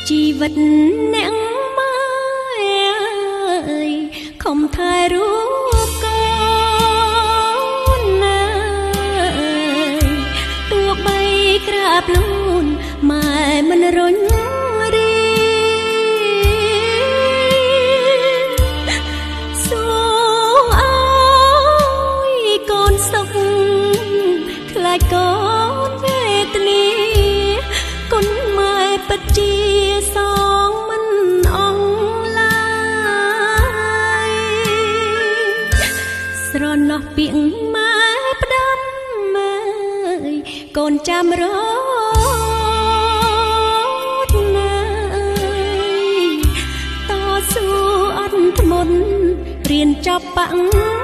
ជីវិតអ្នកម៉ែអើយខំថែរូបកូនណាទោះបីក្រាបលូនម៉ែមិនរញរីសូអើយកូនសុខខ្លាចកូនវេទនាគុណម៉ែពិតជាសងមិនអស់ឡើយស្រណោះពាក្យម៉ែផ្ដាំម៉ែកូនចាំរត់ណាតស៊ូអត់ធ្មត់រៀនចប់បាក់